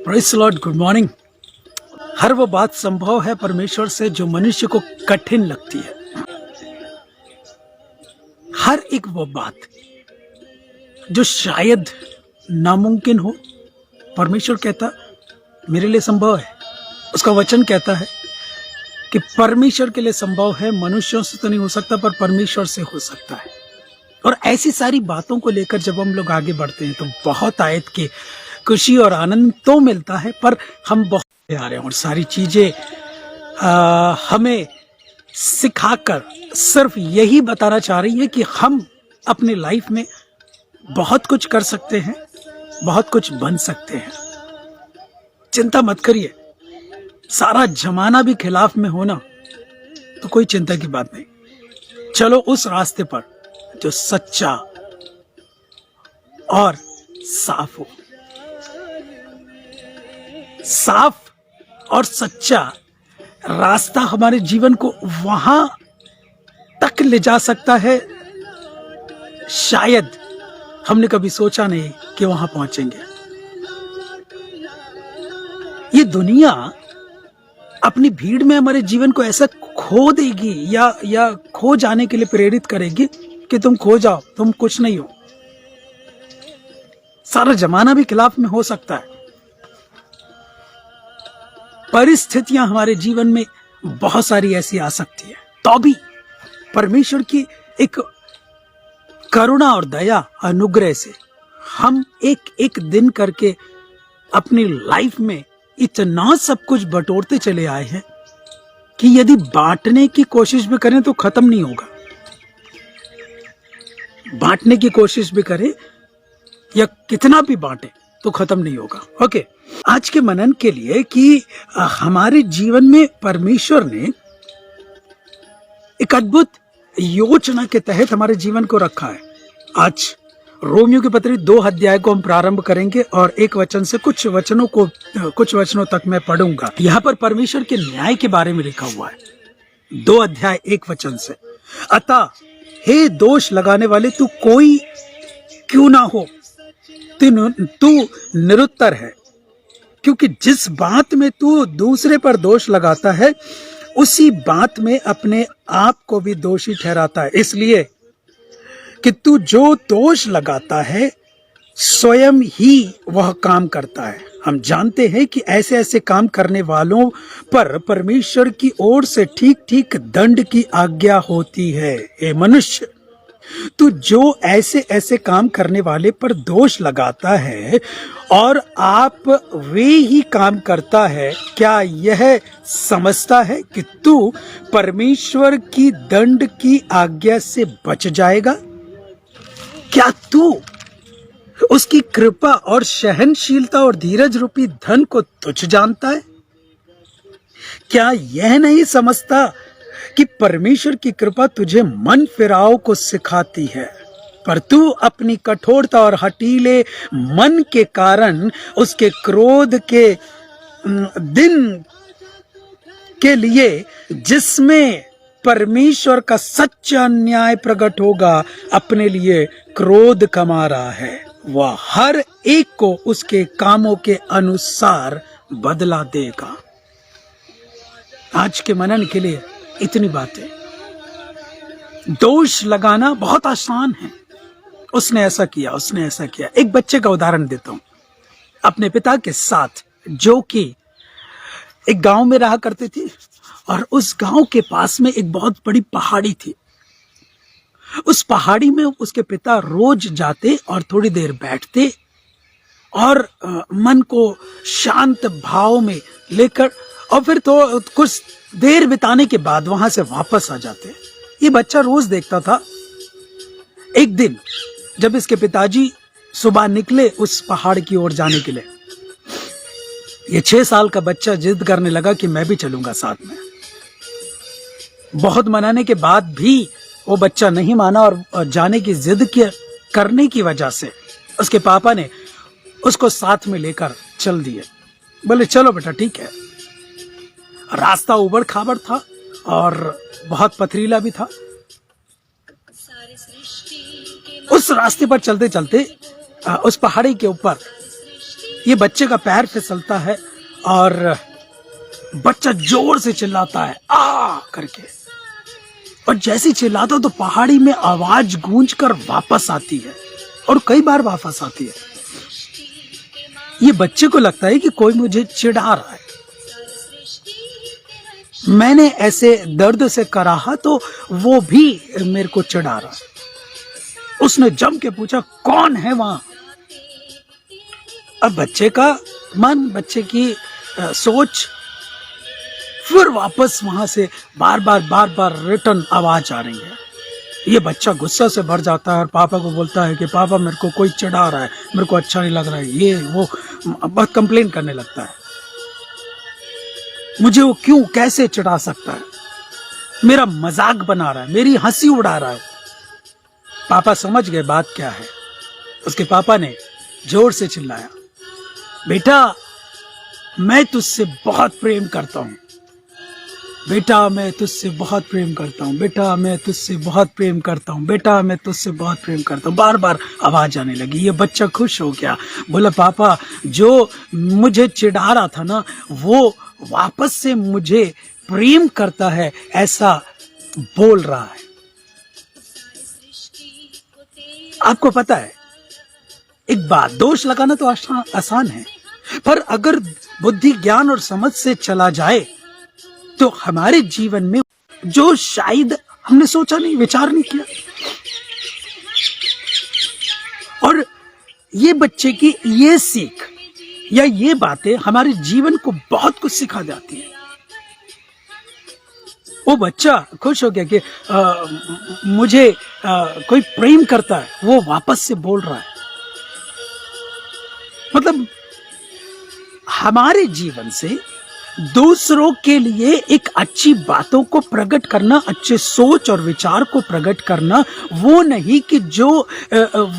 Praise the lord, good morning. हर वो बात संभव है परमेश्वर से जो मनुष्य को कठिन लगती है। हर एक वो बात जो शायद नामुमकिन हो, परमेश्वर कहता मेरे लिए संभव है। उसका वचन कहता है कि परमेश्वर के लिए संभव है, मनुष्यों से तो नहीं हो सकता पर परमेश्वर से हो सकता है। और ऐसी सारी बातों को लेकर जब हम लोग आगे बढ़ते हैं तो बहुत आयत की खुशी और आनंद तो मिलता है, पर हम बहुत आ रहे हैं और सारी चीजें हमें सिखाकर सिर्फ यही बताना चाह रही है कि हम अपनी लाइफ में बहुत कुछ कर सकते हैं, बहुत कुछ बन सकते हैं। चिंता मत करिए, सारा जमाना भी खिलाफ में हो ना तो कोई चिंता की बात नहीं। चलो उस रास्ते पर जो सच्चा और साफ हो। साफ और सच्चा रास्ता हमारे जीवन को वहां तक ले जा सकता है, शायद हमने कभी सोचा नहीं कि वहां पहुंचेंगे। ये दुनिया अपनी भीड़ में हमारे जीवन को ऐसा खो देगी या खो जाने के लिए प्रेरित करेगी कि तुम खो जाओ, तुम कुछ नहीं हो। सारा जमाना भी खिलाफ में हो सकता है, परिस्थितियां हमारे जीवन में बहुत सारी ऐसी आ सकती है, तो भी परमेश्वर की एक करुणा और दया अनुग्रह से हम एक एक दिन करके अपनी लाइफ में इतना सब कुछ बटोरते चले आए हैं कि यदि बांटने की कोशिश भी करें तो खत्म नहीं होगा। बांटने की कोशिश भी करें या कितना भी बांटे तो खत्म नहीं होगा। ओके, आज के मनन के लिए कि हमारे जीवन में परमेश्वर ने एक अद्भुत योजना के तहत हमारे जीवन को रखा है। आज रोमियो के पत्री 2 अध्याय को हम प्रारंभ करेंगे और एक वचन से कुछ वचनों तक मैं पढ़ूंगा। यहाँ पर परमेश्वर के न्याय के बारे में लिखा हुआ है, 2 अध्याय 1 वचन से। अतः हे दोष लगाने वाले, तू कोई क्यों ना हो, तू निरुत्तर है, क्योंकि जिस बात में तू दूसरे पर दोष लगाता है उसी बात में अपने आप को भी दोषी ठहराता है, इसलिए कि तू जो दोष लगाता है स्वयं ही वह काम करता है। हम जानते हैं कि ऐसे ऐसे काम करने वालों पर परमेश्वर की ओर से ठीक ठीक दंड की आज्ञा होती है। हे मनुष्य, तू जो ऐसे ऐसे काम करने वाले पर दोष लगाता है और आप वे ही काम करता है, क्या यह समझता है कि तू परमेश्वर की दंड की आज्ञा से बच जाएगा? क्या तू उसकी कृपा और सहनशीलता और धीरज रूपी धन को तुच्छ जानता है? क्या यह नहीं समझता कि परमेश्वर की कृपा तुझे मन फिराव को सिखाती है, पर तू अपनी कठोरता और हठीले मन के कारण उसके क्रोध के दिन के लिए जिसमें परमेश्वर का सच्चा न्याय प्रकट होगा अपने लिए क्रोध कमा रहा है। वह हर एक को उसके कामों के अनुसार बदला देगा। आज के मनन के लिए इतनी बातें। दोष लगाना बहुत आसान है, उसने ऐसा किया, उसने ऐसा किया। एक बच्चे का उदाहरण देता हूं, अपने पिता के साथ, जो कि एक गांव में रहा करते थे और उस गांव के पास में एक बहुत बड़ी पहाड़ी थी। उस पहाड़ी में उसके पिता रोज जाते और थोड़ी देर बैठते और मन को शांत भाव में लेकर और फिर तो कुछ देर बिताने के बाद वहां से वापस आ जाते। ये बच्चा रोज देखता था। एक दिन जब इसके पिताजी सुबह निकले उस पहाड़ की ओर जाने के लिए, ये 6 साल का बच्चा जिद करने लगा कि मैं भी चलूंगा साथ में। बहुत मनाने के बाद भी वो बच्चा नहीं माना और जाने की जिद करने की वजह से उसके पापा ने उसको साथ में लेकर चल दिए। बोले चलो बेटा ठीक है। रास्ता उबड़ खाबड़ था और बहुत पथरीला भी था। उस रास्ते पर चलते चलते उस पहाड़ी के ऊपर ये बच्चे का पैर फिसलता है और बच्चा जोर से चिल्लाता है आ करके, और जैसे चिल्लाता तो पहाड़ी में आवाज गूंज कर वापस आती है, और कई बार वापस आती है। ये बच्चे को लगता है कि कोई मुझे चिढ़ा रहा है। मैंने ऐसे दर्द से कराहा तो वो भी मेरे को चिढ़ा रहा है। उसने जम के पूछा कौन है वहां। अब बच्चे का मन, बच्चे की सोच फिर वापस वहां से बार बार रिटर्न आवाज आ रही है। ये बच्चा गुस्सा से भर जाता है और पापा को बोलता है कि पापा मेरे को कोई चिढ़ा रहा है, मेरे को अच्छा नहीं लग रहा है, ये वो बहुत कंप्लेन करने लगता है। मुझे वो क्यों कैसे चिढ़ा सकता है, मेरा मजाक बना रहा है, मेरी हंसी उड़ा रहा है। पापा समझ गए बात क्या है। उसके पापा ने जोर से चिल्लाया, बेटा मैं तुझसे बहुत प्रेम करता हूं, बेटा मैं तुझसे बहुत प्रेम करता हूँ, बेटा मैं तुझसे बहुत प्रेम करता हूँ, बेटा मैं तुझसे बहुत प्रेम करता हूँ। बार बार आवाज आने लगी। ये बच्चा खुश हो गया, बोला पापा जो मुझे चिढ़ा रहा था ना वो वापस से मुझे प्रेम करता है ऐसा बोल रहा है। आपको पता है एक बात, दोष लगाना तो आसान है, पर अगर बुद्धि ज्ञान और समझ से चला जाए तो हमारे जीवन में जो शायद हमने सोचा नहीं, विचार नहीं किया। और ये बच्चे की ये सीख या ये बातें हमारे जीवन को बहुत कुछ सिखा जाती है। वो बच्चा खुश हो गया कि मुझे कोई प्रेम करता है, वो वापस से बोल रहा है। मतलब हमारे जीवन से दूसरों के लिए एक अच्छी बातों को प्रकट करना, अच्छे सोच और विचार को प्रकट करना, वो नहीं कि जो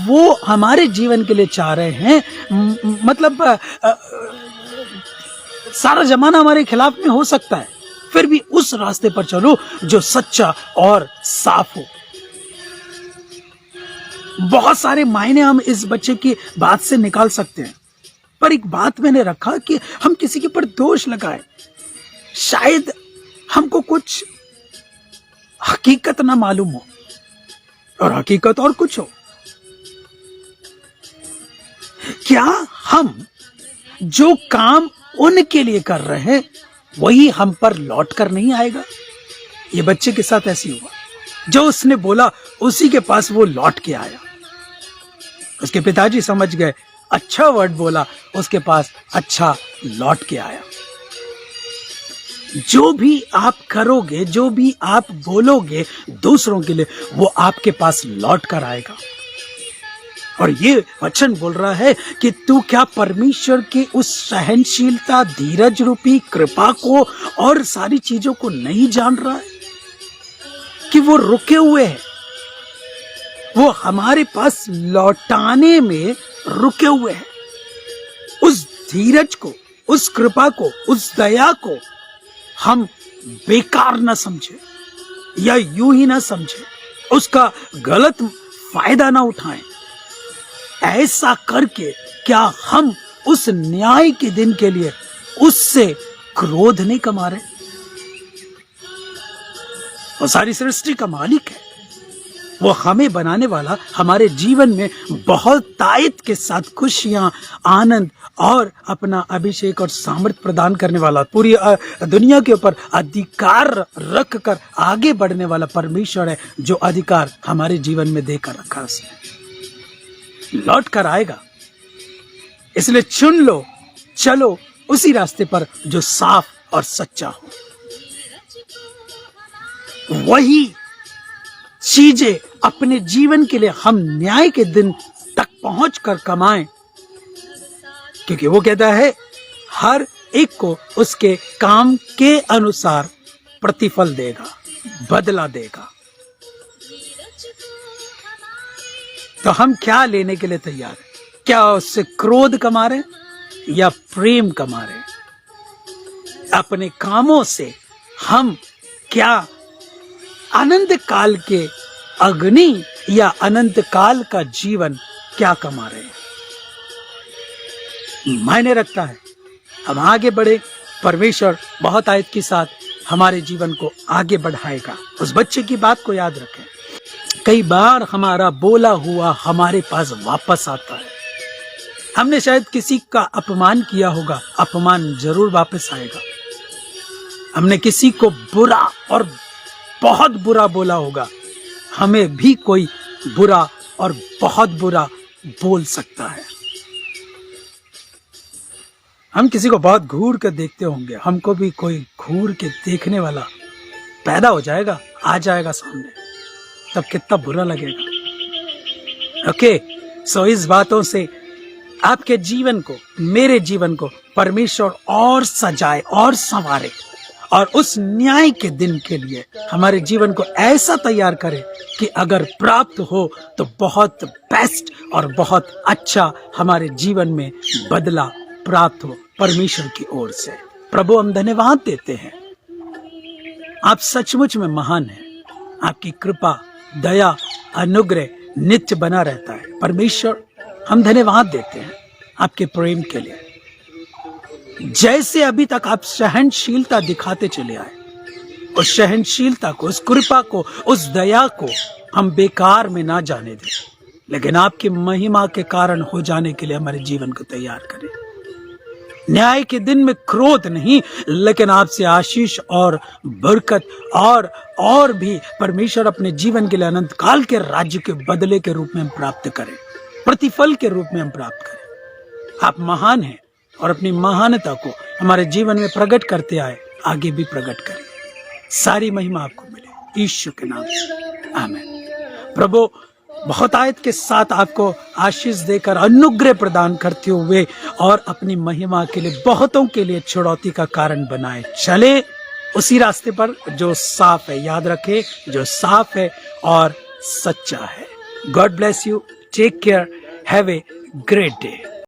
वो हमारे जीवन के लिए चाह रहे हैं। मतलब सारा जमाना हमारे खिलाफ में हो सकता है, फिर भी उस रास्ते पर चलो जो सच्चा और साफ हो। बहुत सारे मायने हम इस बच्चे की बात से निकाल सकते हैं, पर एक बात मैंने रखा कि हम किसी के ऊपर दोष लगाए, शायद हमको कुछ हकीकत ना मालूम हो और हकीकत और कुछ हो। क्या हम जो काम उनके लिए कर रहे हैं वही हम पर लौट कर नहीं आएगा? ये बच्चे के साथ ऐसी हुआ, जो उसने बोला उसी के पास वो लौट के आया। उसके पिताजी समझ गए, अच्छा वर्ड बोला, उसके पास अच्छा लौट के आया। जो भी आप करोगे, जो भी आप बोलोगे दूसरों के लिए, वो आपके पास लौट कर आएगा। और ये वचन बोल रहा है कि तू क्या परमेश्वर के उस सहनशीलता, धीरज रूपी कृपा को और सारी चीजों को नहीं जान रहा है कि वो रुके हुए हैं, वो हमारे पास लौटाने में रुके हुए हैं। उस धीरज को, उस कृपा को, उस दया को हम बेकार ना समझे या यूं ही ना समझे, उसका गलत फायदा ना उठाएं। ऐसा करके क्या हम उस न्याय के दिन के लिए उससे क्रोध नहीं कमा रहे? वो सारी सृष्टि का मालिक है, वो हमें बनाने वाला, हमारे जीवन में बहुत तायत के साथ खुशियां, आनंद और अपना अभिषेक और सामर्थ्य प्रदान करने वाला, पूरी दुनिया के ऊपर अधिकार रख कर आगे बढ़ने वाला परमेश्वर है, जो अधिकार हमारे जीवन में देकर रखा है। उसने लौट कर आएगा, इसलिए चुन लो, चलो उसी रास्ते पर जो साफ और सच्चा हो। वही चीजें अपने जीवन के लिए हम न्याय के दिन तक पहुंचकर कमाएं, क्योंकि वो कहता है हर एक को उसके काम के अनुसार प्रतिफल देगा, बदला देगा। तो हम क्या लेने के लिए तैयार हैं? क्या उससे क्रोध कमा रहे या प्रेम कमा रहे? अपने कामों से हम क्या अनंत काल के अग्नि या अनंत काल का जीवन क्या कमा रहे हैं? मायने रखता है। हम आगे बढ़े, परमेश्वर बहुत आयत के साथ हमारे जीवन को आगे बढ़ाएगा। उस बच्चे की बात को याद रखें, कई बार हमारा बोला हुआ हमारे पास वापस आता है। हमने शायद किसी का अपमान किया होगा, अपमान जरूर वापस आएगा। हमने किसी को बुरा और बहुत बुरा बोला होगा, हमें भी कोई बुरा और बहुत बुरा बोल सकता है। हम किसी को बहुत घूर कर देखते होंगे, हमको भी कोई घूर के देखने वाला पैदा हो जाएगा, आ जाएगा सामने, तब कितना बुरा लगेगा। ओके, सो इस बातों से आपके जीवन को, मेरे जीवन को परमेश्वर और सजाए और संवारे, और उस न्याय के दिन के लिए हमारे जीवन को ऐसा तैयार करे कि अगर प्राप्त हो तो बहुत बेस्ट और बहुत अच्छा हमारे जीवन में बदला प्राप्त हो परमेश्वर की ओर से। प्रभु, हम धन्यवाद देते हैं, आप सचमुच में महान हैं। आपकी कृपा, दया, अनुग्रह नित्य बना रहता है। परमेश्वर, हम धन्यवाद देते हैं आपके प्रेम के लिए। जैसे अभी तक आप सहनशीलता दिखाते चले आए, उस सहनशीलता को, उस कृपा को, उस दया को हम बेकार में ना जाने दें, लेकिन आपकी महिमा के कारण हो जाने के लिए हमारे जीवन को तैयार करें। न्याय के दिन में क्रोध नहीं, लेकिन आपसे आशीष और बरकत और भी परमेश्वर अपने जीवन के लिए अनंत काल के राज्य के बदले के रूप में हम प्राप्त करें, प्रतिफल के रूप में हम प्राप्त करें। आप महान हैं और अपनी महानता को हमारे जीवन में प्रकट करते आए, आगे भी प्रकट करें। सारी महिमा आपको मिले यीशु के नाम से, आमीन। प्रभु बहुत आयत के साथ आपको आशीष देकर अनुग्रह प्रदान करते हुए और अपनी महिमा के लिए बहुतों के लिए छुड़ौती का कारण बनाए चले उसी रास्ते पर जो साफ है। याद रखें, जो साफ है और सच्चा है। God bless you, take care, have a great day.